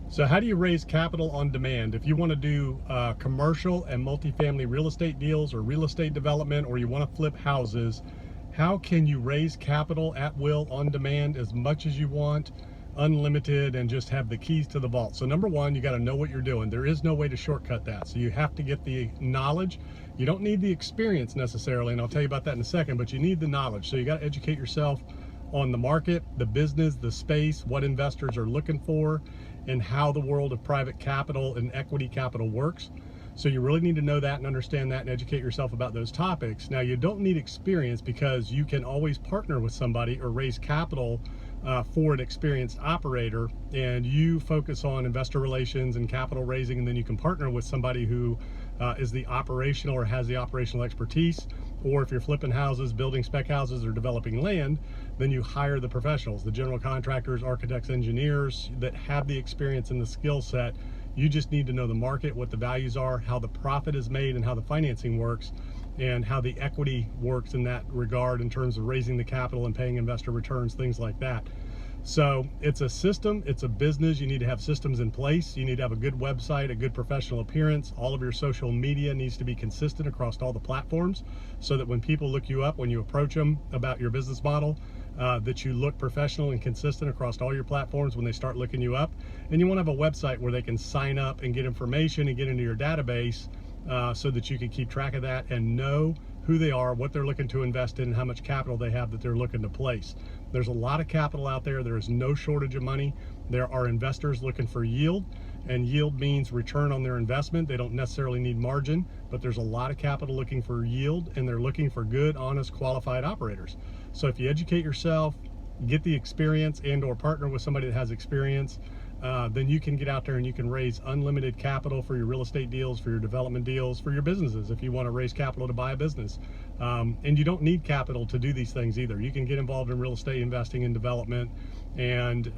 So how do you raise capital on demand? If you want to do commercial and multifamily real estate deals or real estate development, or you want to flip houses, how can you raise capital at will on demand as much as you want, unlimited, and just have the keys to the vault? So number one, you got to know what you're doing. There is no way to shortcut that. So you have to get the knowledge. You don't need the experience necessarily, and I'll tell you about that in a second, but you need the knowledge. So you got to educate yourself on the market, the business, the space, what investors are looking for, and how the world of private capital and equity capital works. So you really need to know that and understand that and educate yourself about those topics. Now, you don't need experience, because you can always partner with somebody or raise capital for an experienced operator, and you focus on investor relations and capital raising, and then you can partner with somebody who is the operational or has the operational expertise. Or if you're flipping houses, building spec houses, or developing land, then you hire the professionals, the general contractors, architects, engineers that have the experience and the skill set. You just need to know the market, what the values are, how the profit is made, and how the financing works, and how the equity works in that regard in terms of raising the capital and paying investor returns, things like that. So it's a system, it's a business. You need to have systems in place. You need to have a good website, a good professional appearance. All of your social media needs to be consistent across all the platforms, so that when people look you up, when you approach them about your business model, that you look professional and consistent across all your platforms when they start looking you up. And you want to have a website where they can sign up and get information and get into your database, so that you can keep track of that and know who they are, what they're looking to invest in, and how much capital they have that they're looking to place. There's a lot of capital out there. There is no shortage of money. There are investors looking for yield, and yield means return on their investment. They don't necessarily need margin, but there's a lot of capital looking for yield, and they're looking for good, honest, qualified operators. So if you educate yourself, get the experience, and or partner with somebody that has experience, then you can get out there and you can raise unlimited capital for your real estate deals, for your development deals, for your businesses, if you want to raise capital to buy a business. And you don't need capital to do these things either. You can get involved in real estate investing and development and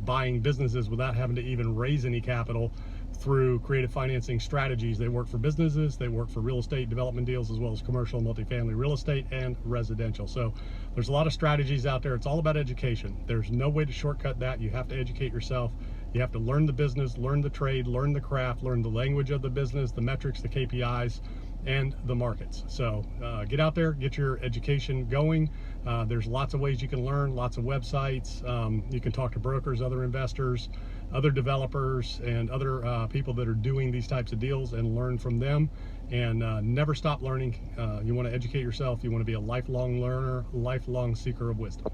buying businesses without having to even raise any capital through creative financing strategies. They work for businesses, they work for real estate development deals, as well as commercial, multifamily real estate, and residential. So there's a lot of strategies out there. It's all about education. There's no way to shortcut that. You have to educate yourself. You have to learn the business, learn the trade, learn the craft, learn the language of the business, the metrics, the KPIs, and the markets. So get out there, get your education going. There's lots of ways you can learn, lots of websites. You can talk to brokers, other investors, other developers, and other people that are doing these types of deals, and learn from them. And never stop learning. You want to educate yourself. You want to be a lifelong learner, lifelong seeker of wisdom.